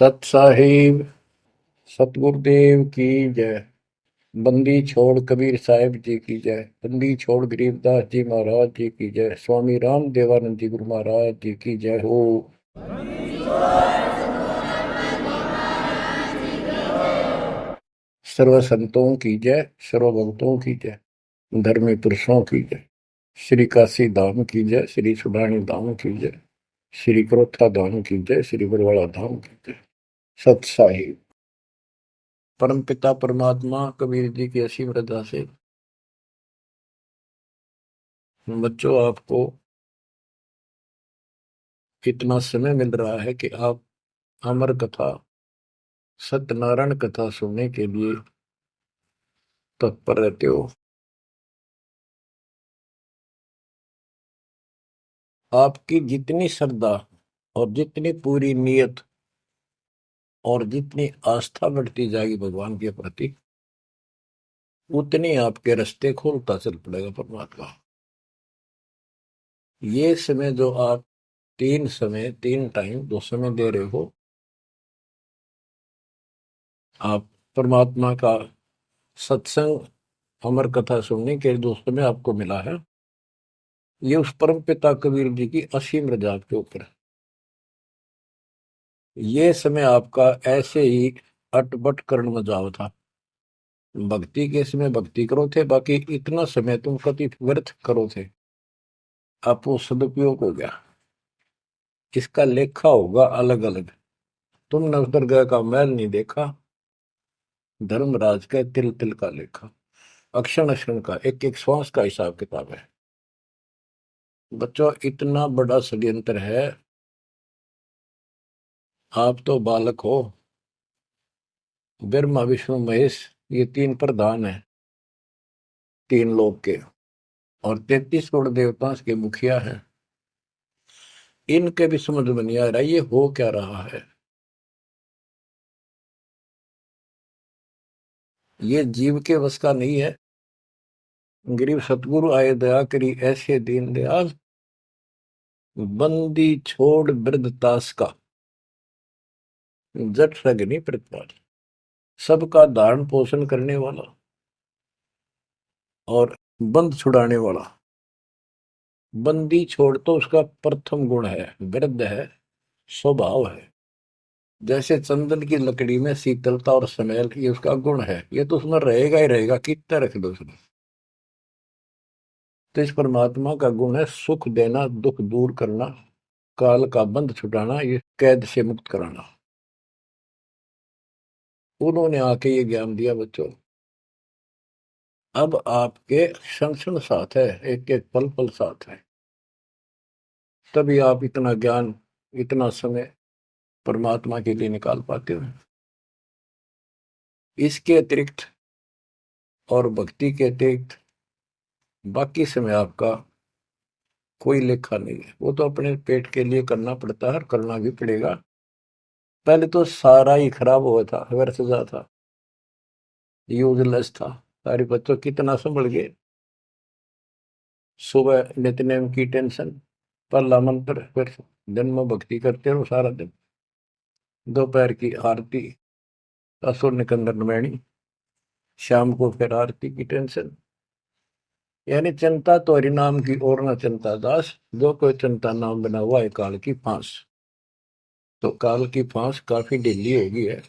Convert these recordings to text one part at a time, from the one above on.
सत साहिब सतगुरुदेव की जय। बंदी छोड़ कबीर साहिब जी की जय। बंदी छोड़ गरीबदास जी महाराज जी की जय। स्वामी राम देवानंद जी गुरु महाराज जी की जय हो। सर्व संतों की जय, सर्व भक्तों की जय, धर्मी पुरुषों की जय। श्री काशी धाम की जय, श्री सुडानी धाम की जय, श्री क्रोथा धाम की जय, श्री बरवाड़ा धाम की जय। सत साहिब। परम पिता परमात्मा कबीर जी की असीम रजा से बच्चों आपको इतना समय मिल रहा है कि आप अमर कथा, सत्यनारायण कथा सुनने के लिए तत्पर रहते हो। आपकी जितनी श्रद्धा और जितनी पूरी नियत और जितनी आस्था बढ़ती जाएगी भगवान के प्रति, उतनी आपके रास्ते खोलता चल पड़ेगा परमात्मा। ये समय जो आप तीन टाइम दो समय दे रहे हो, आप परमात्मा का सत्संग अमर कथा सुनने के जो समय आपको मिला है, ये उस परम पिता कबीर जी की असीम रजा के ऊपर है। ये समय आपका ऐसे ही अटपट कर्ण में जाओ था। भक्ति के समय भक्ति करो थे, बाकी इतना समय तुम कति व्यर्थ करो थे, आप वो सदुपयोग हो गया। इसका लेखा होगा अलग अलग। तुमने उस दरगाह का मैल नहीं देखा, धर्मराज का तिल तिल का लेखा, अक्षण अक्षण का, एक एक श्वास का हिसाब किताब है। बच्चों, इतना बड़ा षड्यंत्र है। आप तो बालक हो। ब्रह्मा विष्णु महेश, ये तीन प्रधान है तीन लोक के, और 33 करोड़ देवता के मुखिया हैं। इनके भी समझ में नहीं आ रहा ये हो क्या रहा है। ये जीव के वश का नहीं है। गरीब सतगुरु आए दया करी ऐसे दीन दयाल, बंदी छोड़ वृद्धतास का, जट रगनी प्रतिपाल। सबका धारण पोषण करने वाला और बंद छुड़ाने वाला। बंदी छोड़ तो उसका प्रथम गुण है, वृद्ध है, स्वभाव है। जैसे चंदन की लकड़ी में शीतलता और स्मेल, ये उसका गुण है। ये तो उसमें रहेगा ही रहेगा, कितना रख दो उसमें। तो इस परमात्मा का गुण है सुख देना, दुख दूर करना, काल का बंध छुटाना, ये कैद से मुक्त कराना। उन्होंने आके ये ज्ञान दिया बच्चों। अब आपके क्षण क्षण साथ है, एक एक पल पल साथ है। तभी आप इतना ज्ञान, इतना समय परमात्मा के लिए निकाल पाते हो। इसके अतिरिक्त और भक्ति के अतिरिक्त बाकी समय आपका कोई लेखा नहीं है। वो तो अपने पेट के लिए करना पड़ता है और करना भी पड़ेगा। पहले तो सारा ही खराब हुआ था, व्यर्थ जा था, यूजलेस था। सारे बच्चों कितना संभल गए। सुबह नित्यनेम की टेंशन, पहला मंत्र, फिर दिन में भक्ति करते रहो सारा दिन, दोपहर की आरती, असुर निकंदन नमैनी, शाम को फिर आरती की टेंशन। यानी चिंता तो हरि नाम की और न चिंता दास, जो कोई चिंता नाम बना हुआ है काल की फांस। तो काल की फांस काफी ढीली हो गई है,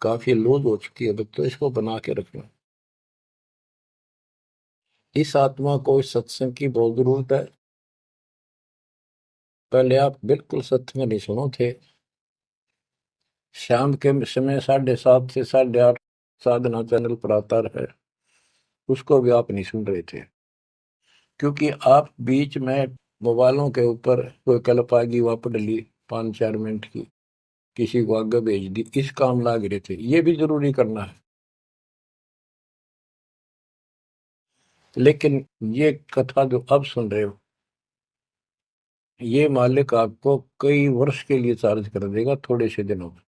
काफी लूज हो चुकी है बच्चों, इसको बना के रखना। इस आत्मा को इस सत्संग की बहुत जरूरत है। पहले आप बिल्कुल सत्संग नहीं सुनो थे। शाम के समय 7:30 से 8:30 साधना चैनल पर आता है, उसको भी आप नहीं सुन रहे थे, क्योंकि आप बीच में मोबाइलों के ऊपर कोई कल्प आ गई, वापस डली 5-4 मिनट की, किसी को आगे भेज दी, इस काम लाग रहे थे। ये भी जरूरी करना है, लेकिन ये कथा जो अब सुन रहे हो, ये मालिक आपको कई वर्ष के लिए चार्ज कर देगा थोड़े से दिनों में।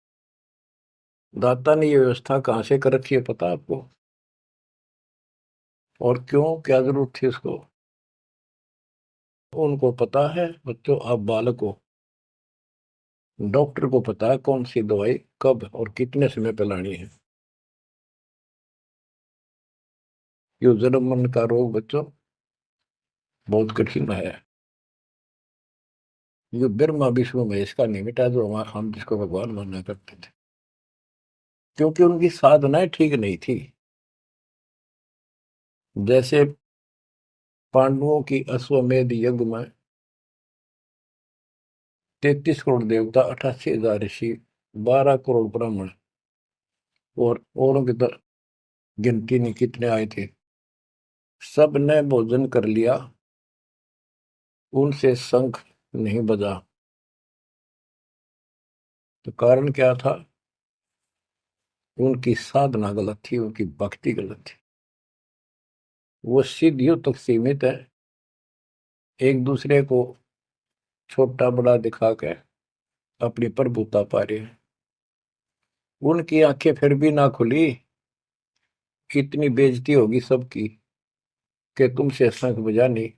दाता ने ये व्यवस्था कहां से कर रखी है पता आपको? और क्यों, क्या जरूरत थी उसको? उनको पता है बच्चों, आप बालक हो, डॉक्टर को पता है कौन सी दवाई कब और कितने समय पे लानी है। ये जन्म मन का रोग बच्चों बहुत कठिन है। ये ब्रह्मा विष्णु महेश का नहीं मिटा जो हम जिसको भगवान माना करते थे, क्योंकि उनकी साधनाएं ठीक नहीं थी। जैसे पांडवों की अश्वमेध यज्ञ में 33 करोड़ देवता, 88,000 ऋषि, 12 करोड़ ब्राह्मण और औरों की तो गिनती नहीं कितने आए थे, सब ने भोजन कर लिया, उनसे शंख नहीं बजा। तो कारण क्या था? उनकी साधना गलत थी, उनकी भक्ति गलत थी। वो सिद्धियों तक सीमित है, एक दूसरे को छोटा बड़ा दिखा के अपनी प्रभुता पा रहे हैं। उनकी आंखें फिर भी ना खुली, इतनी बेइज्जती होगी सबकी कि तुमसे शंख बजा नहीं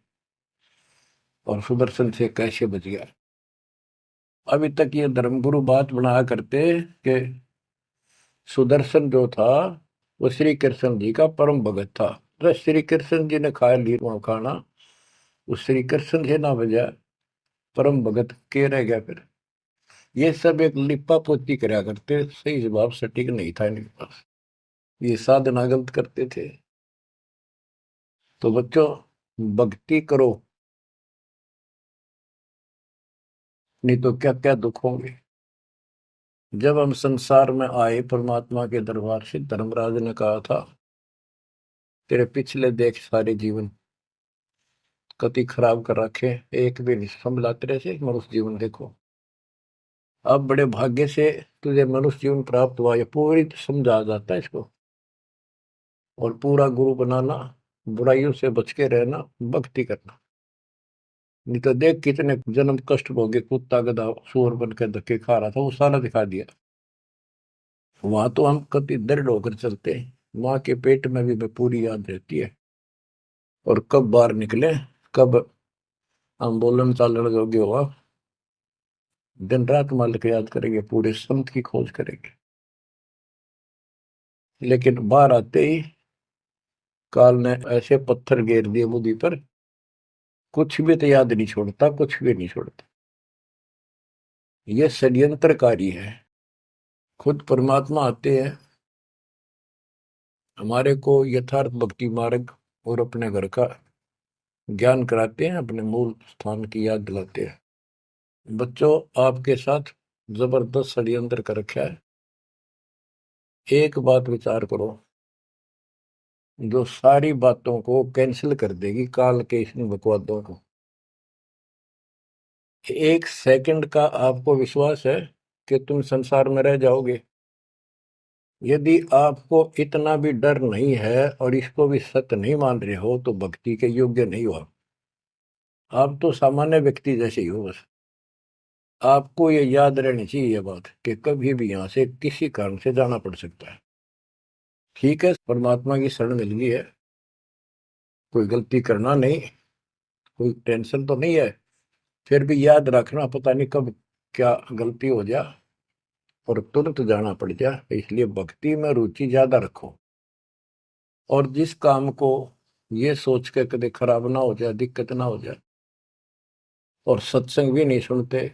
और सुदर्शन से कैसे बच गया। अभी तक ये धर्मगुरु बात बनाया करते कि सुदर्शन जो था वो श्री कृष्ण जी का परम भगत था। तो श्री कृष्ण जी ने खा ली वहां खाना, उस श्री कृष्ण से ना बजा, परम भगत के रह गया फिर। ये सब एक लिपा पोती कराया करते, सही जवाब सटीक नहीं था इनके पास, ये साधना गलत करते थे। तो बच्चों भक्ति करो, नहीं तो क्या क्या दुख होंगे। जब हम संसार में आए परमात्मा के दरबार से, धर्मराज ने कहा था तेरे पिछले देख सारे जीवन कति खराब कर रखे, एक भी नहीं संभला तेरे से मनुष्य जीवन देखो। अब बड़े भाग्य से तुझे मनुष्य जीवन प्राप्त हुआ, ये पूरी समझा जाता है इसको। और पूरा गुरु बनाना, बुराइयों से बच के रहना, भक्ति करना। नहीं तो देख कितने जन्म कष्ट भोगे, कुत्ता गधा सूअर बन के धक्के खा रहा था, वो सारा दिखा दिया। वहां तो हम कति दृढ़ होकर चलते हैं, माँ के पेट में भी मैं पूरी याद रहती है। और कब बाहर निकले, कब हम बोलन चालन योग्य हुआ, दिन रात मालिक याद करेंगे, पूरे संत की खोज करेंगे। लेकिन बाहर आते ही काल ने ऐसे पत्थर घेर दिए बुद्धि पर, कुछ भी तो याद नहीं छोड़ता, कुछ भी नहीं छोड़ता। ये षड्यंत्रकारी है। खुद परमात्मा आते हैं, हमारे को यथार्थ भक्ति मार्ग और अपने घर का ज्ञान कराते हैं, अपने मूल स्थान की याद दिलाते हैं। बच्चों आपके साथ जबरदस्त षड्यंत्र कर रखा है। एक बात विचार करो जो सारी बातों को कैंसिल कर देगी, काल के इन बकवादों को। एक सेकंड का आपको विश्वास है कि तुम संसार में रह जाओगे? यदि आपको इतना भी डर नहीं है और इसको भी सत्य नहीं मान रहे हो तो भक्ति के योग्य नहीं हो आप तो सामान्य व्यक्ति जैसे ही हो बस। आपको ये याद रहनी चाहिए ये बात कि कभी भी यहां से किसी कारण से जाना पड़ सकता है। ठीक है, परमात्मा की शरण मिल गई है, कोई गलती करना नहीं, कोई टेंशन तो नहीं है। फिर भी याद रखना, पता नहीं कब क्या गलती हो जाए और तुरंत जाना पड़ जाए, इसलिए भक्ति में रुचि ज्यादा रखो। और जिस काम को ये सोच के कभी खराब ना हो जाए, दिक्कत ना हो जाए, और सत्संग भी नहीं सुनते,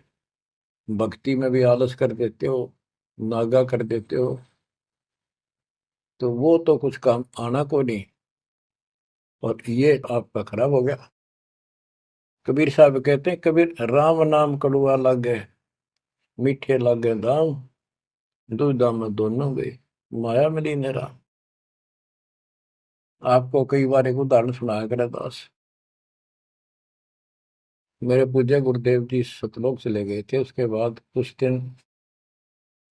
भक्ति में भी आलस कर देते हो, नागा कर देते हो, तो वो तो कुछ काम आना को नहीं, और ये आपका खराब हो गया। कबीर साहब कहते हैं, कबीर राम नाम कड़ुआ लागे, मीठे लागे दाम, दुविधा में दोनों गए, माया मिली ने राम। आपको कई बार एक उदाहरण सुनाया करे दास। मेरे पूज्य गुरुदेव जी सतलोक चले गए थे, उसके बाद कुछ दिन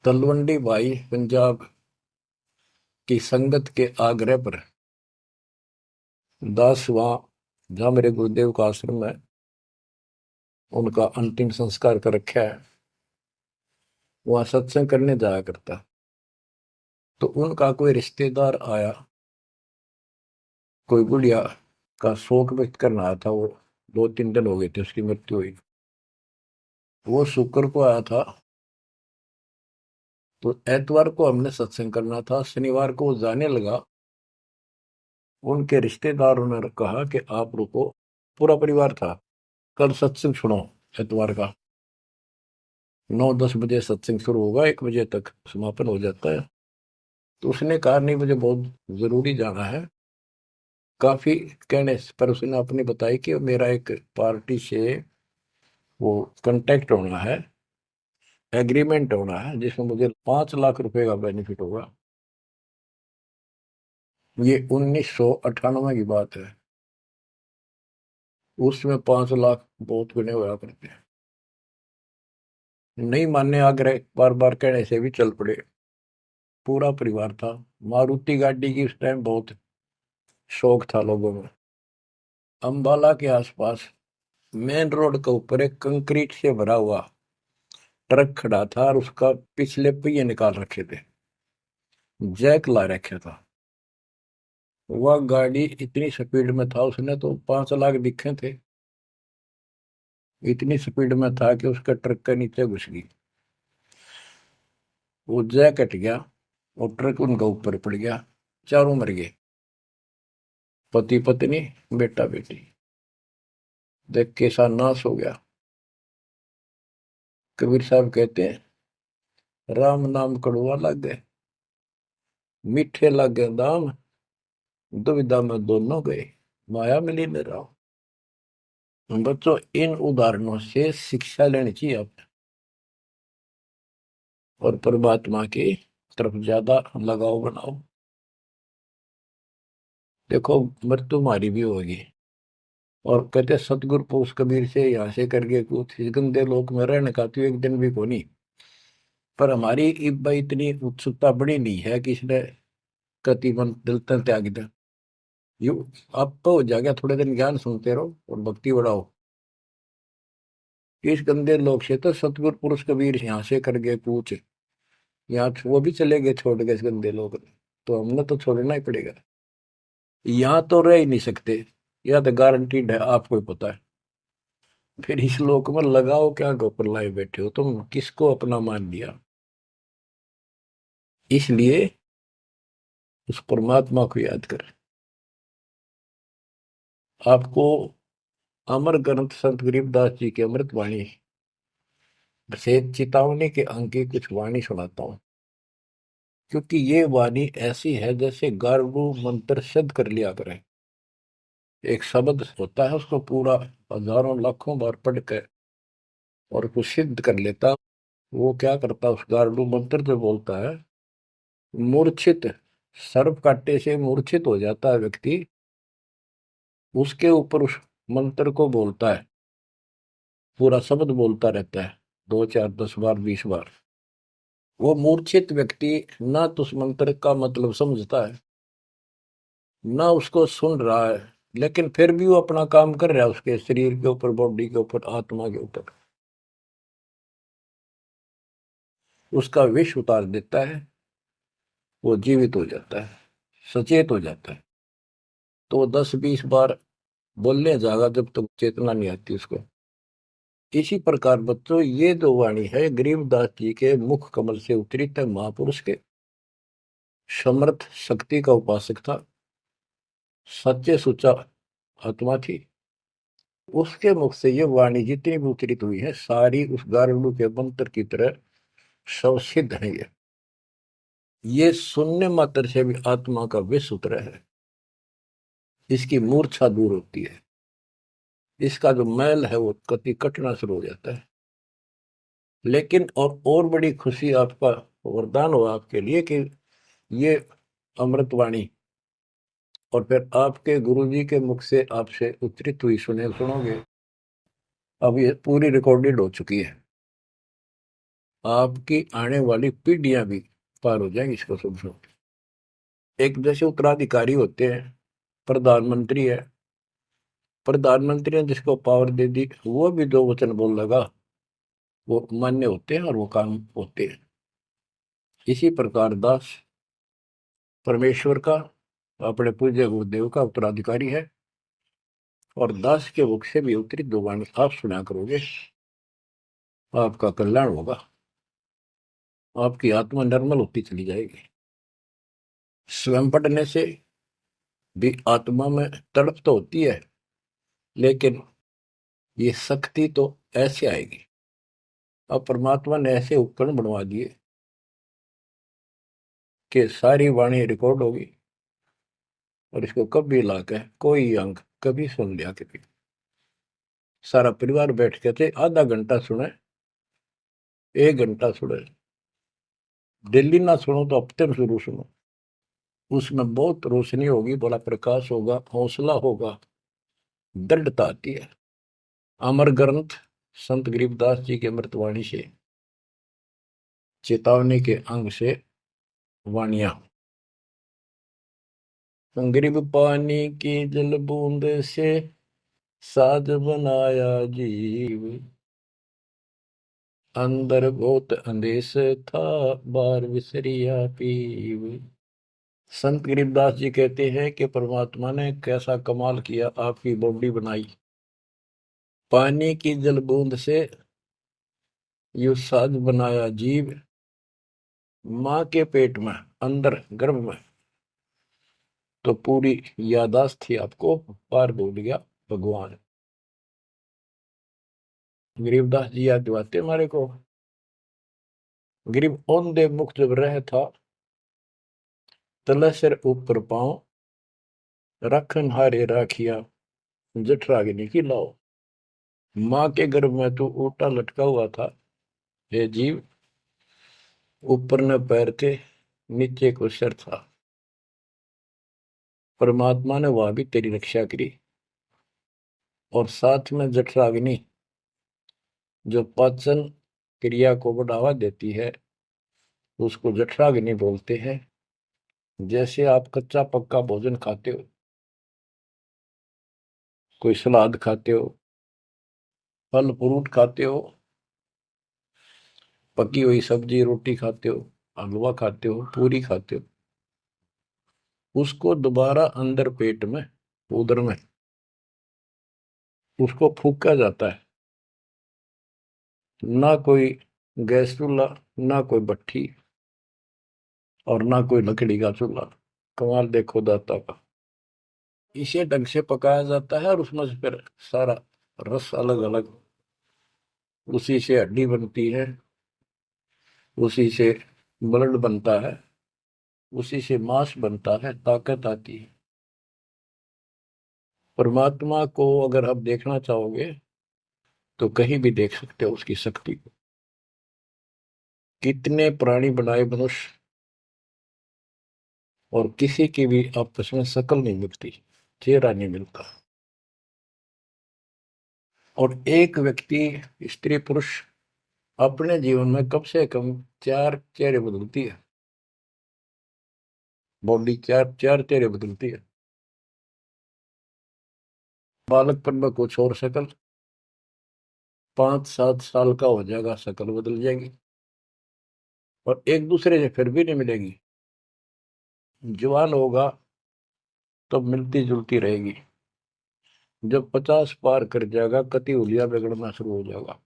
तलवंडी भाई पंजाब की संगत के आग्रह पर दास वहां, जहाँ मेरे गुरुदेव का आश्रम है, उनका अंतिम संस्कार कर रखा है, वहां सत्संग करने जाया करता। तो उनका कोई रिश्तेदार आया, कोई बुढ़िया का शोक व्यक्त करना आया था। वो 2-3 दिन हो गए थे उसकी मृत्यु हुई। वो शुक्र को आया था, तो एतवार को हमने सत्संग करना था, शनिवार को वो जाने लगा। उनके रिश्तेदारों ने कहा कि आप रुको, पूरा परिवार था, कल सत्संग सुनो एतवार का। 9-10 बजे सत्संग शुरू होगा, 1 बजे तक समापन हो जाता है। तो उसने कहा नहीं, मुझे बहुत जरूरी जाना है। काफी कहने पर उसने अपनी बताई कि मेरा एक पार्टी से वो कांटेक्ट होना है, एग्रीमेंट होना है, जिसमें मुझे 5 लाख रुपए का बेनिफिट होगा। ये 1998 की बात है। उसमें 5 लाख बहुत गिने हुआ करते हैं। नहीं मानने आग्रह बार बार कहने से भी चल पड़े। पूरा परिवार था। मारुति गाड़ी की उस टाइम बहुत शौक था लोगों में। अंबाला के आसपास मेन रोड के ऊपर एक कंक्रीट से भरा हुआ ट्रक खड़ा था और उसका पिछले पहिए निकाल रखे थे, जैक ला रखा था। वह गाड़ी इतनी स्पीड में था, उसने तो 5 लाख दिखे थे। इतनी स्पीड में था कि उसका ट्रक के नीचे घुस गई। वो जैक कट गया और ट्रक उनका ऊपर पड़ गया। चारों मर गए, पति पत्नी बेटा बेटी। देख कैसा नाश हो गया। कबीर साहब कहते हैं, राम नाम कड़वा लग गए, मीठे लग गए दाम, दुविधा में दोनों गए, माया मिली न राम। बच्चों, इन उदाहरणों से शिक्षा लेनी चाहिए आप, और परमात्मा की तरफ ज्यादा लगाव बनाओ। देखो, मृत्यु हमारी भी होगी। और कहते सतगुरु पुरुष कबीर से यहाँ से करके कुछ इस गंदे लोक में रहने का तो एक दिन भी को नहीं। पर हमारी इब्बा इतनी उत्सुकता बड़ी नहीं है कि इसने कति मन दिल तन त्याग दे। यू आप तो हो जाएगा, थोड़े दिन ज्ञान सुनते रहो और भक्ति बढ़ाओ। इस गंदे लोग से तो सतगुरु पुरुष कबीर यहाँ से करके पूछ, यहाँ वो भी चले गए छोड़ के इस गंदे लोग। तो हमने तो छोड़ना ही पड़ेगा। यहाँ तो रह ही नहीं सकते, यह तो गारंटीड है, आपको ही पता है। फिर इस लोक में लगाओ क्या, गोपर लाए बैठे हो तुम, किसको अपना मान लिया। इसलिए उस परमात्मा को याद कर। आपको अमर ग्रंथ संत गरीबदास जी की अमृत वाणी से चेतावनी के अंक की कुछ वाणी सुनाता हूं। क्योंकि ये वाणी ऐसी है जैसे गारगू मंत्र सिद्ध कर लिया करें। एक शब्द होता है, उसको पूरा हजारों लाखों बार पढ़ कर और उसको सिद्ध कर लेता। वो क्या करता, उस गारडू मंत्र जो बोलता है, मूर्छित सर्प काटे से मूर्छित हो जाता है व्यक्ति, उसके ऊपर उस मंत्र को बोलता है, पूरा शब्द बोलता रहता है, 2 4 10 बार 20 बार। वो मूर्छित व्यक्ति ना तो उस मंत्र का मतलब समझता है, ना उसको सुन रहा है, लेकिन फिर भी वो अपना काम कर रहा है, उसके शरीर के ऊपर, बॉडी के ऊपर, आत्मा के ऊपर। उसका विष उतार देता है, वो जीवित हो जाता है, सचेत हो जाता है। तो वो 10 20 बार बोलने जाएगा जब तक चेतना नहीं आती उसको। इसी प्रकार बच्चों, ये जो वाणी है गरीबदास जी के मुख कमल से उतरी तक, महापुरुष के समर्थ शक्ति का उपासक था, सच्चे सुचा आत्मा थी। उसके मुख से ये वाणी जितनी भी उतरित हुई है, सारी उस गारुड़ के मंत्र की तरह सब सिद्ध है। ये सुनने मात्र से भी आत्मा का विष उतरा है, इसकी मूर्छा दूर होती है, इसका जो मैल है वो कति कटना शुरू हो जाता है। लेकिन और बड़ी खुशी आपका वरदान हो आपके लिए कि ये अमृतवाणी और फिर आपके गुरु जी के मुख से आपसे उच्चरित हुई सुनोगे। अब ये पूरी रिकॉर्डेड हो चुकी है, आपकी आने वाली पीढ़ियां भी पार हो जाएंगी इसको सुन सुन। एक जैसे उत्तराधिकारी होते हैं, प्रधानमंत्री है, प्रधानमंत्री ने जिसको पावर दे दी, वो भी जो वचन बोल लगा वो मान्य होते हैं और वो काम होते हैं। इसी प्रकार दास परमेश्वर का, अपने पूज्य गुरुदेव का उत्तराधिकारी है, और दास के मुख से भी उत्तरित दो वाणी आप सुना करोगे, आपका कल्याण होगा। आपकी आत्मा निर्मल होती चली जाएगी। स्वयं पढ़ने से भी आत्मा में तड़प तो होती है, लेकिन ये शक्ति तो ऐसे आएगी। अब परमात्मा ने ऐसे उपकरण बनवा दिए कि सारी वाणी रिकॉर्ड होगी, और इसको कभी लाके कोई अंग कभी सुन लिया कभी, सारा परिवार बैठ के थे, आधा घंटा सुने, 1 घंटा सुने, डेली ना सुनो तो हफ्ते में जरूर सुनो। उसमें बहुत रोशनी होगी, बड़ा प्रकाश होगा, हौसला होगा, दृढ़ता आती है। अमर ग्रंथ संत गरीबदास जी के अमृतवाणी से, चेतावनी के अंग से वाणियां। गरीब पानी की जल बूंद से साज बनाया जीव, अंदर बहुत अंदेश था, बार विसरिया पीव। संत गरीबदास जी कहते हैं कि परमात्मा ने कैसा कमाल किया, आपकी बॉडी बनाई, पानी की जल बूंद से यू साज बनाया जीव, माँ के पेट में अंदर गर्भ में तो पूरी यादाश्त थी आपको, पार बोल गया भगवान। गरीबदास जी याद दिवाते हमारे को। गरीब औंधे मुख जब रह था, तले सिर ऊपर पांव, रखन हारे राखिया, जठराग्नि की लाओ। माँ के गर्भ में तू उल्टा लटका हुआ था हे जीव, ऊपर न पैर थे, नीचे को सिर था। परमात्मा ने वहां भी तेरी रक्षा करी, और साथ में जठराग्नि जो पाचन क्रिया को बढ़ावा देती है, उसको जठराग्नि बोलते हैं। जैसे आप कच्चा पक्का भोजन खाते हो, कोई सलाद खाते हो, फल फ्रूट खाते हो, पकी हुई सब्जी रोटी खाते हो, हलवा खाते हो, पूरी खाते हो, उसको दोबारा अंदर पेट में, उदर में उसको फूका जाता है। ना कोई गैस चूल्हा, ना कोई भट्ठी, और ना कोई लकड़ी का चूल्हा। कमाल देखो दाता का। इसे ढंग से पकाया जाता है, और उसमें से फिर सारा रस अलग अलग, उसी से हड्डी बनती है, उसी से ब्लड बनता है, उसी से मांस बनता है, ताकत आती है। परमात्मा को अगर आप देखना चाहोगे तो कहीं भी देख सकते हो उसकी शक्ति को। कितने प्राणी बनाए मनुष्य, और किसी की भी आपस में शकल नहीं मिलती, चेहरा नहीं मिलता। और एक व्यक्ति, स्त्री पुरुष, अपने जीवन में कम से कम 4 चेहरे बदलती है। बॉडी 4 चेहरे बदलती है। बालकपन में कुछ और शक्ल, 5-7 साल का हो जाएगा शक्ल बदल जाएगी, और एक दूसरे से फिर भी नहीं मिलेगी। जवान होगा तो मिलती जुलती रहेगी, जब 50 पार कर जाएगा कति उलिया बिगड़ना शुरू हो जाएगा।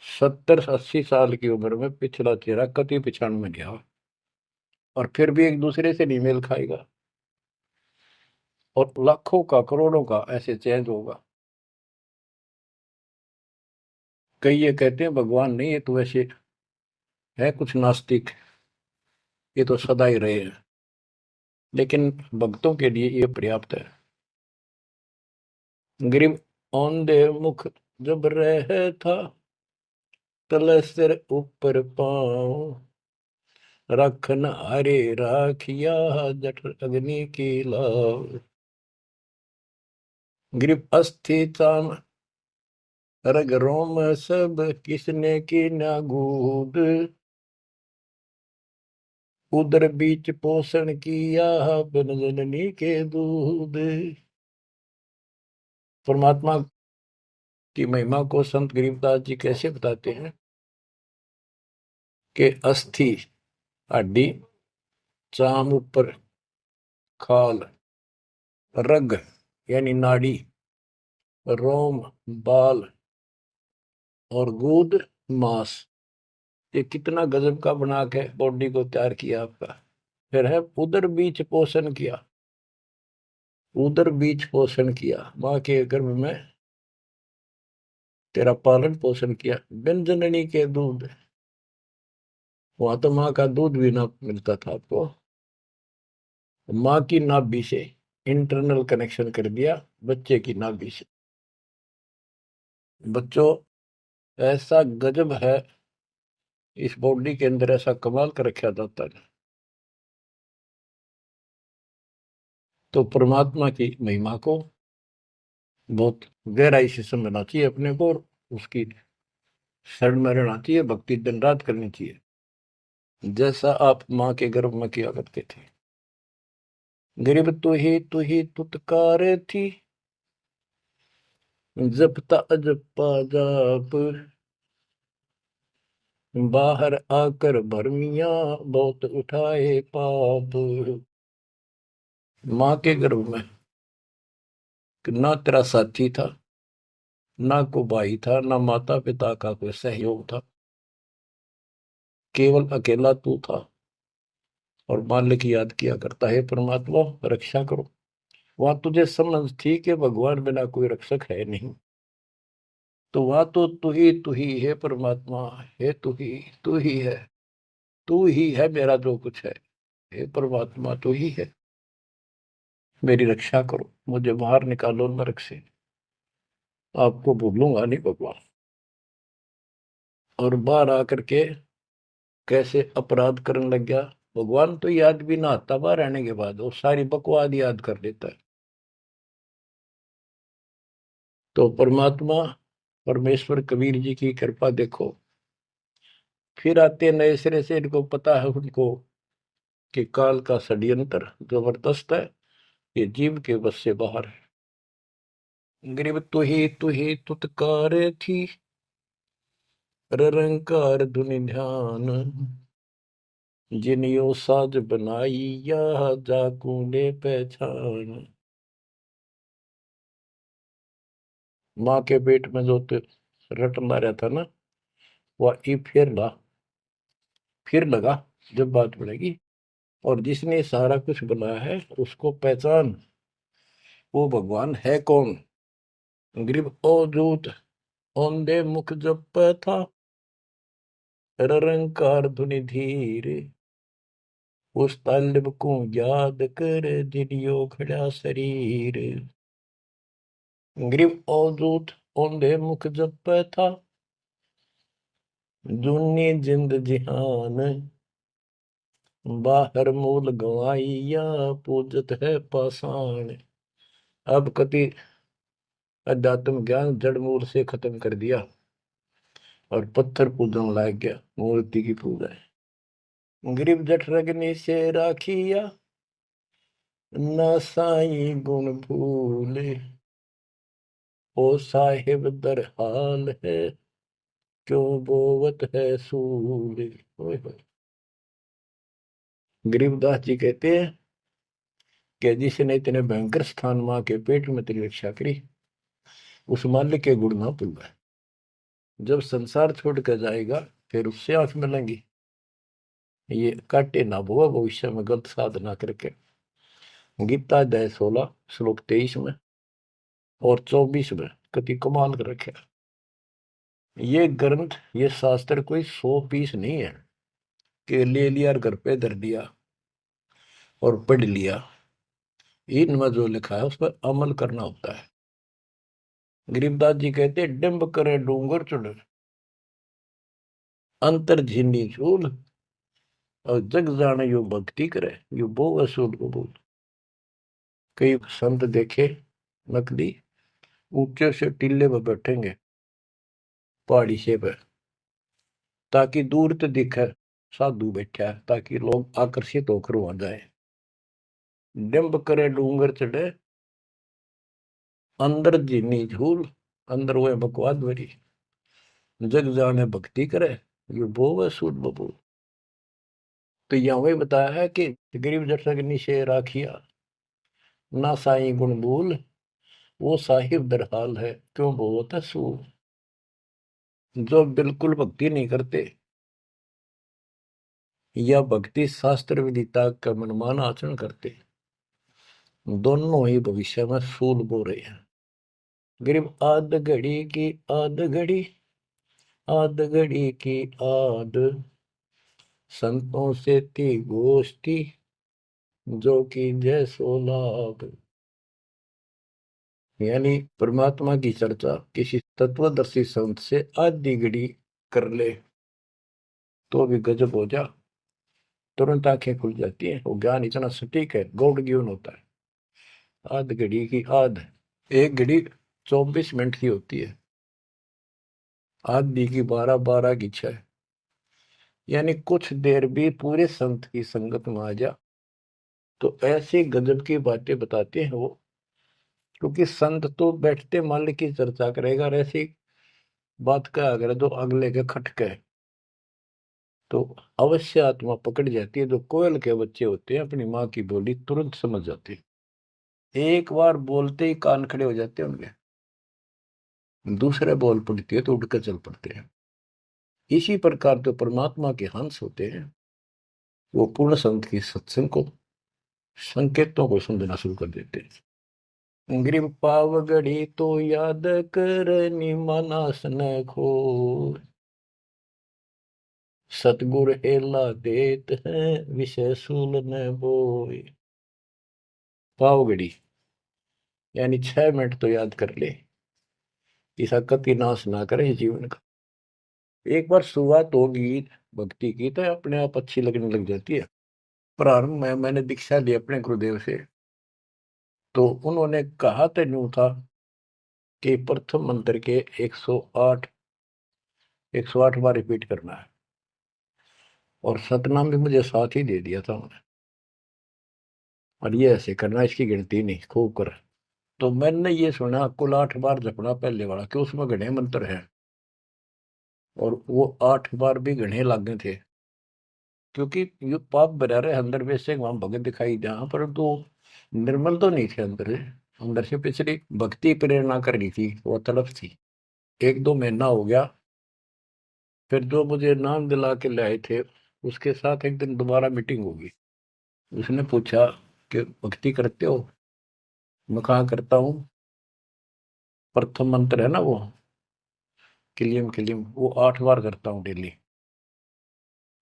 70-80 साल की उम्र में पिछला चेहरा कति पिछाड़ में गया, और फिर भी एक दूसरे से नहीं मेल खाएगा, और लाखों का करोड़ों का ऐसे चेंज होगा। कई ये कहते हैं भगवान नहीं, ये तो वैसे है कुछ नास्तिक, ये तो सदा ही रहे हैं, लेकिन भक्तों के लिए ये पर्याप्त है। गरीब औंधे मुख जब रह था, तले सिर ऊपर पाँव, रखन हरे राखिया, जठ अग्नि की लाव। गरीब अस्थि चाम रग रोम सब, किसने की ना गूद, उदर बीच पोषण किया, बिन जननी के दूध। परमात्मा की महिमा को संत गरीबदास जी कैसे बताते हैं कि अस्थि हड्डी, चाम ऊपर खाल, रग यानी नाड़ी, रोम बाल, और गूद मांस, ये कितना गजब का बना के बॉडी को तैयार किया आपका। फिर है उदर बीच पोषण किया, उदर बीच पोषण किया, माँ के गर्भ में तेरा पालन पोषण किया। बिन जननी के दूध, वहां तो माँ का दूध भी ना मिलता था आपको। माँ की नाभि से इंटरनल कनेक्शन कर दिया बच्चे की नाभि से। बच्चों, ऐसा गजब है इस बॉडी के अंदर, ऐसा कमाल कर रखा जाता है। तो परमात्मा की महिमा को बहुत गहराई से समझना चाहिए अपने को, और उसकी शरण में रहना चाहिए, भक्ति दिन रात करनी चाहिए, जैसा आप माँ के गर्भ में किया करते थे। गरीब तू ही तुतकार थी, जपता अजपा जाप, बाहर आकर भरमिया बहुत उठाए पाप। माँ के गर्भ में ना तेरा साथी था, ना को भाई था, ना माता पिता का कोई सहयोग था, केवल अकेला तू था। और मालिक याद किया करता है, परमात्मा रक्षा करो। वहां तुझे समझ थी कि भगवान बिना कोई रक्षक है नहीं, तो वहां तो तू ही है परमात्मा, है तू ही है, तू ही है मेरा जो कुछ है। हे परमात्मा तू ही है, मेरी रक्षा करो, मुझे बाहर निकालो नरक से, आपको भूलूंगा नहीं भगवान। और बाहर आकर के कैसे अपराध करने लग गया भगवान, तो याद भी ना आता बाहर रहने के बाद, वो सारी बकवाद याद कर लेता है। तो परमात्मा परमेश्वर कबीर जी की कृपा देखो, फिर आते नए सिरे से, इनको पता है उनको कि काल का षड्यंत्र जबरदस्त है, ये जीव के बस से बाहर है। गरीब तू ही तुतकार थी, रंकार धुनि ध्यान, जिनियो साज बनाई या जाकूने पहचान। माँ के पेट में जो रटना रहता ना, वह ई फिर लगा जब बात बढ़ेगी। और जिसने सारा कुछ बनाया है उसको पहचान, वो भगवान है कौन। गरीब ओ दूत औंधे मुख जप था, रंकार धुनि धीर, उस तालिब को याद कर दिलियो खड़ा शरीर। गरीब ओ दूत औंधे मुख जप था, दुनी जिंद जिहान, बाहर मूल गवाइया पूजत है पाषाण। अब कति अध्यात्म ज्ञान जड़ मूल से खत्म कर दिया और पत्थर पूजन लाग गया, मूर्ति की पूजा है। गरीब जठ रगनी से राखिया, ना साई गुण भूले, ओ साहिब दर हाल है, क्यों बोवत है सूले। ओए होए। गरीबदास जी कहते हैं कि जिसने इतने भयंकर स्थान मां के पेट में तेरी रक्षा करी, उस मालिक के गुण ना भूलना। जब संसार छोड़ कर जाएगा फिर उससे आंख मिलेंगी, ये काटे ना बुआ भविष्य में गलत साधना करके। गीता अध्याय 16 श्लोक 23 में और 24 में कति कमाल कर रखे। ये ग्रंथ, ये शास्त्र कोई 100 पीस नहीं है कि ले लिया और घर पे धर दिया और पढ़ लिया। इनमें जो लिखा है उस पर अमल करना होता है। गरीबदास जी कहते डिंब करे डूंगर चुड़, अंतर झिनी झूल, और जग जाने यो भक्ति करे, यो बो असूल कबूल। कई संत देखे नकली ऊंचे से टीले पर बैठेंगे पहाड़ी से पे, ताकि दूर तो दिखे साधु बैठा है, ताकि लोग आकर्षित होकर वहां जाए। डिंब करे डूंगर चढ़े, अंदर जीनी झूल, अंदर वो बकवाद भरी, जग जाने भक्ति करे, ये बो सूद बबूल। तो यहाँ वही बताया है कि गरीब जठरग निशे राखिया, ना साई गुण भूल, वो साहिब दरहाल है, क्यों बोलता सूद। जो बिल्कुल भक्ति नहीं करते या भक्ति शास्त्र विदिता का मनमान आचरण करते, दोनों ही भविष्य में सूल बो रहे हैं। गरीब आध घड़ी की आध घड़ी, आध घड़ी की आध, संतों से थी गोष्ठी, जो कि जय सो लाभ। यानी परमात्मा की चर्चा किसी तत्वदर्शी संत से आधी घड़ी कर ले तो भी गजब हो जा, तुरंत आंखें खुल जाती हैं। वो ज्ञान इतना सटीक है, गॉड गिवन होता है। आध घड़ी की आध, एक घड़ी 24 मिनट की होती है, आधी की 12, 12 की 6। यानी कुछ देर भी पूरे संत की संगत में आ जा तो ऐसी गजब की बातें बताते हैं वो। क्योंकि संत तो बैठते माल की चर्चा करेगा, और ऐसी बात का अगर जो अगले के खटके तो अवश्य आत्मा पकड़ जाती है। जो कोयल के बच्चे होते हैं अपनी माँ की बोली तुरंत समझ जाते हैं, एक बार बोलते ही कान खड़े हो जाते हैं उनके। दूसरे बोल पड़ती है तो उठकर चल पड़ते हैं। इसी प्रकार जो परमात्मा के हंस होते हैं वो पूर्ण संत की सत्संग को, संकेतों को समझना शुरू कर देते हैं। ग्रीव पावगढ़ी तो याद करनी मानस न खो, सतगुर हेला देत है विषय सूल न बोए। पावगढ़ी यानी 6 मिनट तो याद कर ले, ऐसा कति नाश ना करे जीवन का। एक बार शुरुआत होगी भक्ति की तो अपने आप अच्छी लगने लग जाती है। प्रारंभ में मैंने दीक्षा ली अपने गुरुदेव से, तो उन्होंने कहा तो यूं था कि प्रथम मंत्र के 108 बार रिपीट करना है, और सतनाम भी मुझे साथ ही दे दिया था उन्होंने, और ये ऐसे करना, इसकी गिनती नहीं, खूब कर। तो मैंने ये सुना कुल 8 बार जपना पहले वाला, कि उसमें घने मंत्र हैं, और वो 8 बार भी घने लागे थे। क्योंकि ये पाप भरा रहे अंदर में से वहां भगत दिखाई जहां पर तो निर्मल तो नहीं थे अंदर से। अंदर से पिछली भक्ति प्रेरणा कर रही थी, वो तड़प थी। 1-2 महीना हो गया, फिर जो मुझे नाम दिला के लाए थे उसके साथ एक दिन दोबारा मीटिंग होगी। उसने पूछा कि भक्ति करते हो? मैं कहा करता हूँ। प्रथम मंत्र है ना वो, किलियम किलियम, वो 8 बार करता हूँ डेली।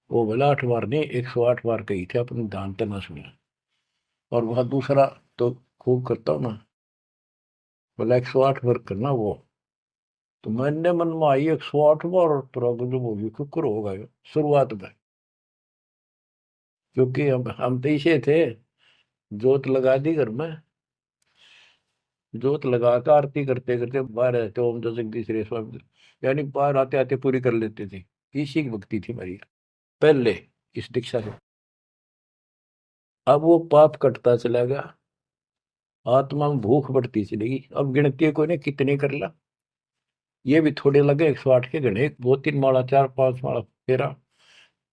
वो बोला 8 बार नहीं, 108 बार कही थे, अपने ध्यान से ना सुना। और वह दूसरा तो खूब करता हूँ ना, बोला 108 बार करना वो। तो मैंने मन में आई 108 बार, और तुरंत जो होगी कुकर होगा ये शुरुआत में। क्योंकि हम तो इसे थे, जोत लगा दी घर में, जोत लगा कर आरती करते करते बाहर रहते, ओम जो जगदीश रे स्वामी, यानी बाहर आते आते पूरी कर लेते थे। इसी की भक्ति थी मेरी पहले, इस दीक्षा से। अब वो पाप कटता चला गया, आत्मा में भूख बढ़ती चलेगी। अब गिनती को ने कितने कर ला, ये भी थोड़े लगे 108 के गणे, 2-3 माला 4-5 माला फेरा,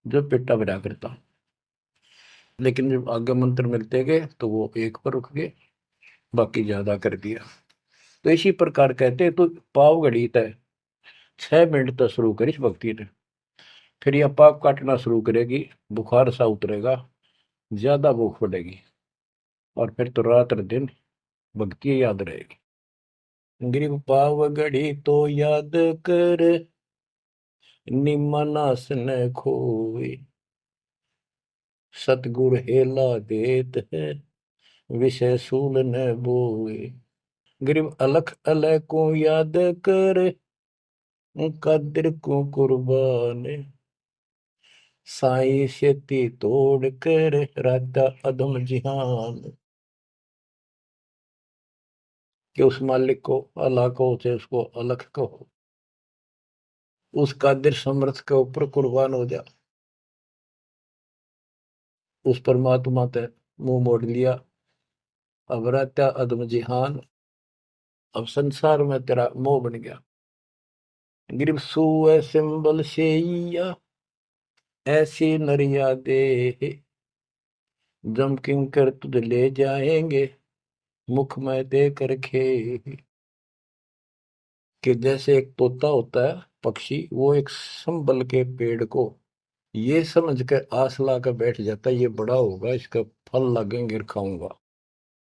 जो पेटा भरा करता। लेकिन जब आगे मंत्र मिलते गए तो वो एक पर रुक गए, बाकी ज्यादा कर दिया। तो इसी प्रकार कहते हैं, तो पाव घड़ी तय 6 मिनट तक शुरू करी इस भक्ति ने, फिर यह पाप काटना शुरू करेगी, बुखार सा उतरेगा, ज्यादा भूख बढ़ेगी, और फिर तो रात दिन भक्ति याद रहेगी। ग्रीव पाव घड़ी तो याद कर निमनास न खोए, सतगुर हेला देत है विषय सूल न बोए। ग्रीव अलख अलय को याद कर, कदर को कुर्बान, साई शेती तोड़ कर राधा अदम जिहान। कि उस मालिक को अल्लाह को से उसको अलख कहो, उस कादिर समर्थ के ऊपर कुर्बान हो जा। उस परमात्मा ते मुंह मोड़ लिया, अब रहता अदम जिहान, अब संसार में तेरा मोह बन गया। गिरव सुए सिंबल शेया, ऐसी नरिया दे, जम किंकर तुझ ले जाएंगे मुख में दे कर खे। कि जैसे एक तोता होता है पक्षी, वो एक संबल के पेड़ को ये समझ के आस ला कर बैठ जाता है ये बड़ा होगा, इसका फल लगेंगे खाऊंगा।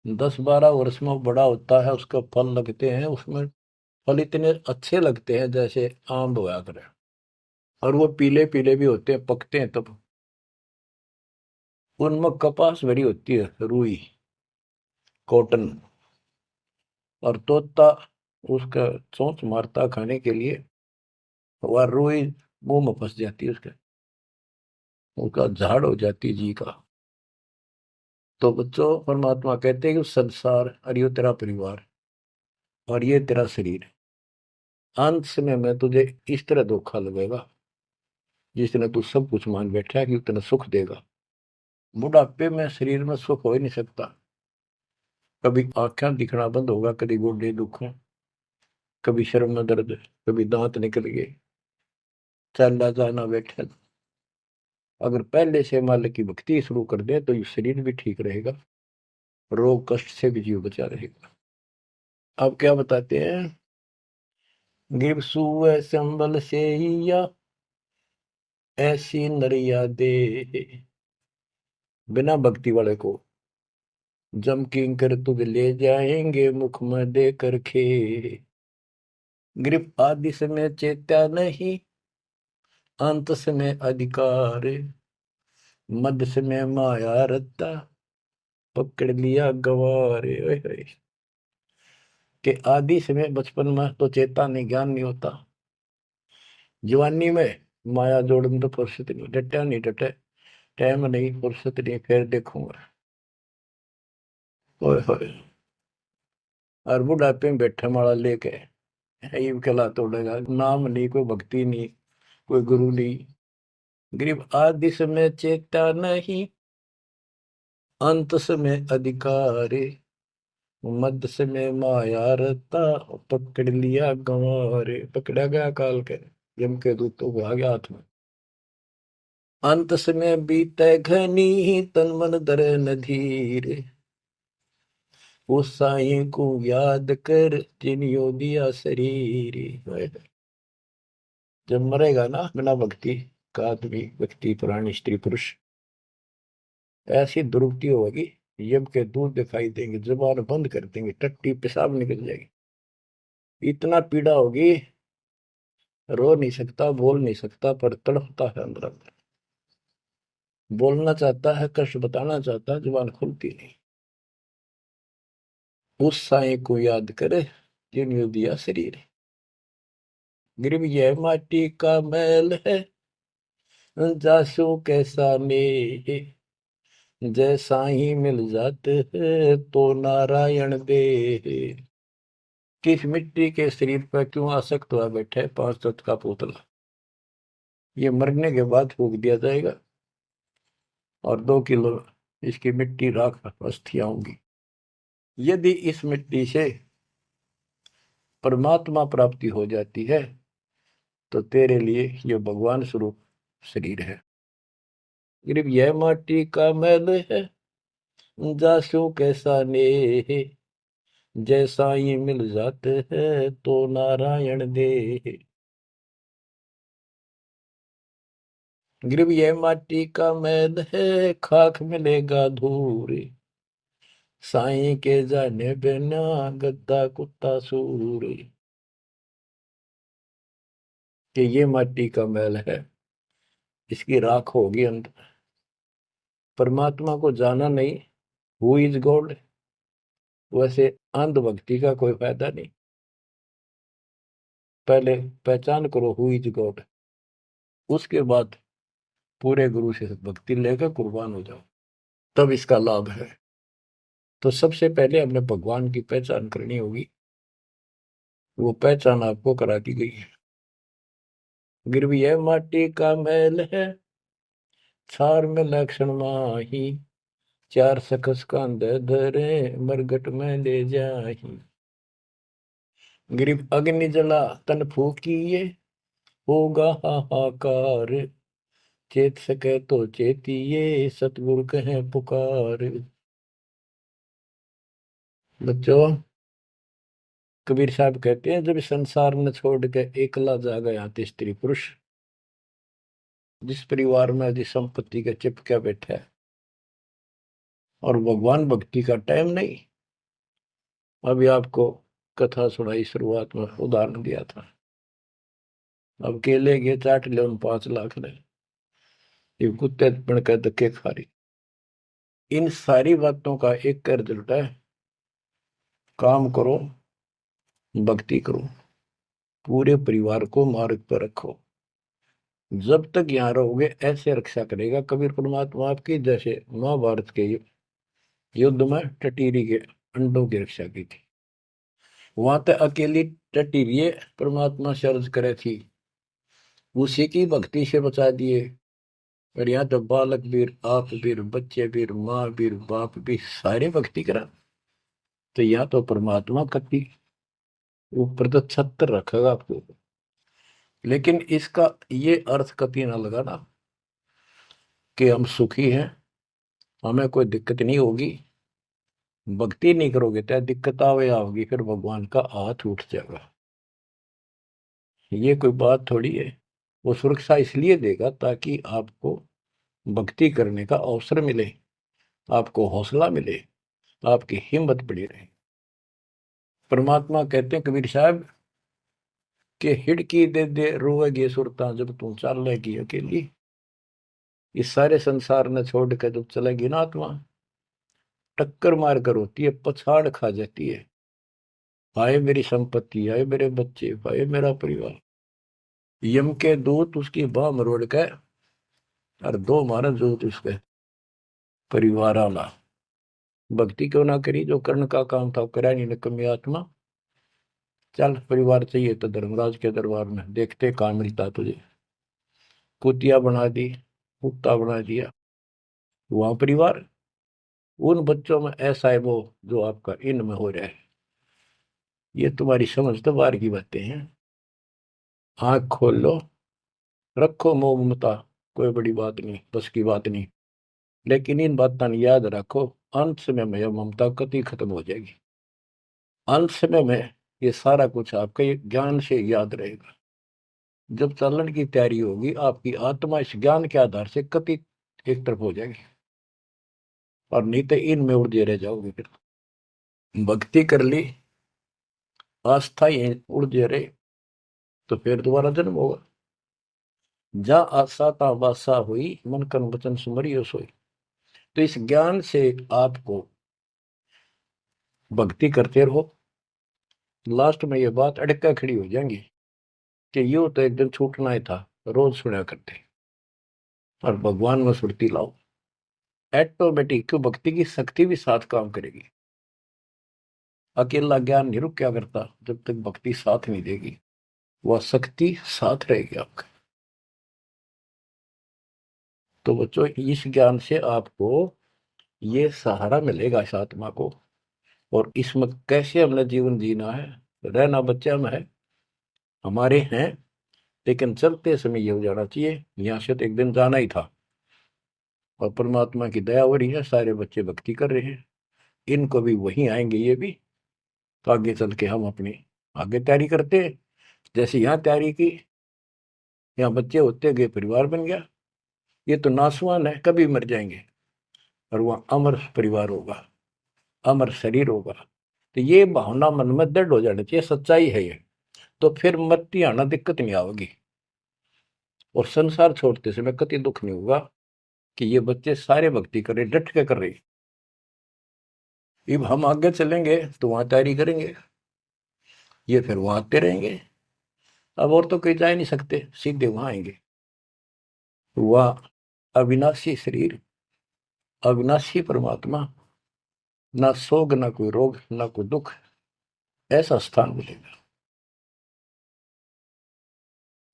10-12 वर्ष में वो बड़ा होता है, उसका फल लगते हैं, उसमें फल इतने अच्छे लगते हैं जैसे आम होया करे, और वो पीले पीले भी होते हैं, पकते हैं तब। उनमें कपास भरी होती है, रुई, कॉटन, और तोता उसका चोंच मारता खाने के लिए, वह रुई मुंह में फंस जाती है उसके, उसका झाड़ हो जाती है जी का। तो बच्चों, परमात्मा कहते हैं कि संसार और ये तेरा परिवार और ये तेरा शरीर, अंत समय में तुझे इस तरह धोखा लगेगा जिसने तू सब कुछ मान बैठा है कि उतना सुख देगा। बुढ़ापे में शरीर में सुख हो ही नहीं सकता। कभी आंखें दिखना बंद होगा, कभी गोडे दुख, कभी शर्म में दर्द, कभी दांत निकल गए, चलना जाना बैठे। अगर पहले से मालिक की भक्ति शुरू कर दे तो ये शरीर भी ठीक रहेगा, रोग कष्ट से भी जीव बचा रहेगा। अब क्या बताते हैं, गिर सुअ संबल से या ऐसी नरिया दे, बिना भक्ति वाले को जम किंकर तुझ ले जाएंगे मुख में दे कर खे। ग्रिप आदि समय चेत्या नहीं, अंत समय अधिकार, मध्य समय माया रत्ता, पकड़ लिया गवारे। ओए होए। कि आदि समय बचपन में तो चेता नहीं, ज्ञान नहीं होता, जवानी में माया जोड़न तो फुर्सत नहीं, डटा नहीं डटे, टाइम नहीं, फुर्सत नहीं, फिर देखूंगा। ओए होए। और बुढ़ापे में बैठे माला लेके ये कला तोड़ेगा, नाम नहीं, कोई भक्ति नहीं, कोई गुरु नहीं। गरीब आदि समय चेता नहीं, अंत समय अधिकारी, मध्य समय माया रता, पकड़ लिया गंवारे। पकड़ा गया काल के, यम के दूतों को आ गया हाथ में। अंत समय बीते घनी, तन मन धरे न धीर, उस साईं को याद कर जिनियो दिया शरीर। जब मरेगा ना बिना भक्ति का आदमी, व्यक्ति, प्राणी, स्त्री, पुरुष, ऐसी दुर्गति होगी, यम के दूध दिखाई देंगे, जुबान बंद कर देंगे, टट्टी पेशाब निकल जाएगी, इतना पीड़ा होगी, रो नहीं सकता, बोल नहीं सकता, पर तड़पता है अंदर अंदर, बोलना चाहता है, कष्ट बताना चाहता है, जुबान खुलती नहीं। उस साईं को याद करे जिन्होंने दिया शरीर। गिरव यह माटी का मैल है, जासू कैसा ने, जय साईं मिल जाते हैं तो नारायण दे। किस मिट्टी के शरीर पर क्यों आसक्त हुआ बैठे 5 तत्व का पुतला, ये मरने के बाद फूक दिया जाएगा, और 2 किलो इसकी मिट्टी राख अस्थियां होंगी। यदि इस मिट्टी से परमात्मा प्राप्ति हो जाती है तो तेरे लिए ये भगवान स्वरूप शरीर है। सिर्फ यह माटी का मैल है, जासू कैसा ने, जैसा ही मिल जाते हैं तो नारायण दे। गिरव यह माटी का मैल है, खाक मिलेगा धूर, साईं के जाने बिना गद्दा कुत्ता सूर। कि ये माटी का मैल है, इसकी राख होगी अंत। परमात्मा को जाना नहीं, हु इज गॉड, वैसे अंधभक्ति का कोई फायदा नहीं। पहले पहचान करो हु इज गॉड, उसके बाद पूरे गुरु से भक्ति लेकर कुर्बान हो जाओ, तब इसका लाभ है। तो सबसे पहले हमने भगवान की पहचान करनी होगी, वो पहचान आपको करा दी गई है। गिरवी है माटी का मैल है, छार में लक्षण माही, चार सकस कांध धरे मरगट में ले जाही। गिरिव अग्नि जला तन फूकिए, होगा हाहाकार, चेत सके तो चेतिए, सतगुरु कहे पुकार। बच्चों, कबीर साहब कहते हैं जब संसार न छोड़ के एकला जा गया स्त्री पुरुष, जिस परिवार में जिस संपत्ति के चिपके बैठे है और भगवान भक्ति का टाइम नहीं। अभी आपको कथा सुनाई, शुरुआत में उदाहरण दिया था। अब केले के चाट ले 5 लाख ने, ये कुत्ते बन कर धक्के खा रही। इन सारी बातों का एक रिजल्ट है, काम करो, भक्ति करो, पूरे परिवार को मार्ग पर रखो। जब तक यहाँ रहोगे ऐसे रक्षा करेगा कबीर परमात्मा आपकी, जैसे महाभारत के युद्ध में टटीरी के अंडों की रक्षा की थी। वहां तक अकेली टटीरी परमात्मा सर्ज करे थी, उसी की भक्ति से बचा दिए। और यहाँ तो बालक वीर, आप वीर, बच्चे वीर, माँ वीर, बाप भी सारे भक्ति करा। तो यहाँ तो परमात्मा कति ऊपर तो छत्र रखेगा आपको। लेकिन इसका ये अर्थ कभी ना लगाना कि हम सुखी हैं, हमें कोई दिक्कत नहीं होगी। भक्ति नहीं करोगे तो दिक्कत आवे आओगी, फिर भगवान का हाथ उठ जाएगा। ये कोई बात थोड़ी है। वो सुरक्षा इसलिए देगा ताकि आपको भक्ति करने का अवसर मिले, आपको हौसला मिले, आपकी हिम्मत बड़ी रहे। परमात्मा कहते हैं कबीर साहब कि हिड़की दे दे रोएगी सुरता जब तू चलेगी अकेली। इस सारे संसार ने छोड़ कर जब चलेगी ना आत्मा, टक्कर मार कर होती है, पछाड़ खा जाती है। आए मेरी संपत्ति, आए मेरे बच्चे, आए मेरा परिवार। यम के दूत उसकी बाह मरोड़ के और 2 मारा दूत उसके परिवार आला। भक्ति क्यों ना करी, जो कर्ण का काम था करा नहीं निकम्मी आत्मा। चल परिवार चाहिए तो धर्मराज के दरबार में देखते कहाँ मिलता तुझे। कुतिया बना दी, कुत्ता बना दिया। वहां परिवार, उन बच्चों में ऐसा है वो जो आपका इनमें हो रहा है। ये तुम्हारी समझ तो बाहर की बातें हैं। आंख खोल लो, रखो मोह ममता, कोई बड़ी बात नहीं, बस की बात नहीं। लेकिन इन बातों याद रखो, अंत समय में यह ममता कति खत्म हो जाएगी। अंत समय में ये सारा कुछ आपके ज्ञान से याद रहेगा। जब चलन की तैयारी होगी आपकी आत्मा इस ज्ञान के आधार से कति एक तरफ हो जाएगी, और नहीं तो इनमें उलझे रह जाओगे। फिर भक्ति कर ली, आस्था ये उलझे रहे तो फिर दोबारा जन्म होगा। जा आशा ता वासा हुई, मन कर्म वचन सुमरियो सोई। तो इस ज्ञान से आपको भक्ति करते रहो। लास्ट में ये बात अड़का खड़ी हो जाएंगी कि यूं तो एक दिन छूटना ही था, रोज सुना करते। और भगवान में सुरती लाओ, ऑटोमेटिक भक्ति की शक्ति भी साथ काम करेगी। अकेला ज्ञान नहीं रुक क्या करता, जब तक भक्ति साथ नहीं देगी वह शक्ति साथ रहेगी आपका। तो बच्चों इस ज्ञान से आपको ये सहारा मिलेगा इस आत्मा को, और इसमें कैसे हमने जीवन जीना है। रहना बच्चा में है, हमारे हैं, लेकिन चलते समय ये हो जाना चाहिए यहाँ से तो एक दिन जाना ही था। और परमात्मा की दया हो रही है, सारे बच्चे भक्ति कर रहे हैं, इनको भी वहीं आएंगे ये भी। तो आगे चल के हम अपनी आगे तैयारी करते हैं। जैसे यहाँ तैयारी की, यहाँ बच्चे होते गए परिवार बन गया। ये तो नासवान है, कभी मर जाएंगे, और वहाँ अमर परिवार होगा, अमर शरीर होगा। तो ये भावना मन में दृढ़ हो जानी चाहिए, सच्चाई है ये। तो फिर मरती आना दिक्कत नहीं आवेगी, और संसार छोड़ते समय कति दुख नहीं होगा कि ये बच्चे सारे भक्ति कर रहे, डट के कर रहे। अब हम आगे चलेंगे तो वहां तैयारी करेंगे, ये फिर वहां आते रहेंगे। अब और तो कहीं जा नहीं सकते, सीधे वहां आएंगे। वह अविनाशी शरीर, अविनाशी परमात्मा, ना सोग, ना कोई रोग, ना कोई दुख, ऐसा स्थान मिलेगा।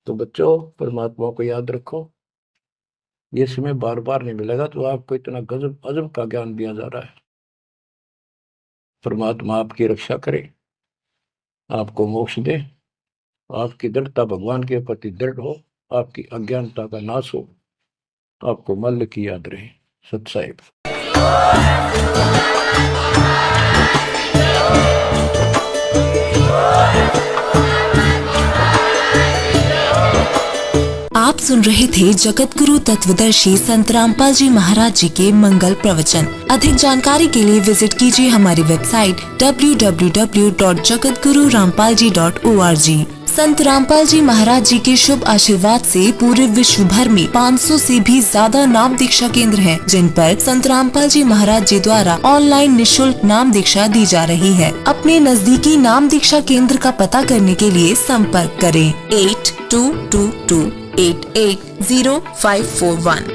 तो बच्चों परमात्मा को याद रखो, ये समय बार बार नहीं मिलेगा। तो आपको इतना गजब अजब का ज्ञान दिया जा रहा है। परमात्मा आपकी रक्षा करे, आपको मोक्ष दे, आपकी दृढ़ता भगवान के प्रति दृढ़ हो, आपकी अज्ञानता का नाश हो, आपको मल्ल की याद रहे। सत साहिब। आप सुन रहे थे जगत गुरु तत्वदर्शी संत रामपाल जी महाराज जी के मंगल प्रवचन। अधिक जानकारी के लिए विजिट कीजिए हमारी वेबसाइट www.jagatgururampalji.org। संत रामपाल जी महाराज जी के शुभ आशीर्वाद से पूरे विश्व भर में 500 से भी ज्यादा नाम दीक्षा केंद्र हैं, जिन पर संत रामपाल जी महाराज जी द्वारा ऑनलाइन निशुल्क नाम दीक्षा दी जा रही है। अपने नजदीकी नाम दीक्षा केंद्र का पता करने के लिए संपर्क करें 8222880541।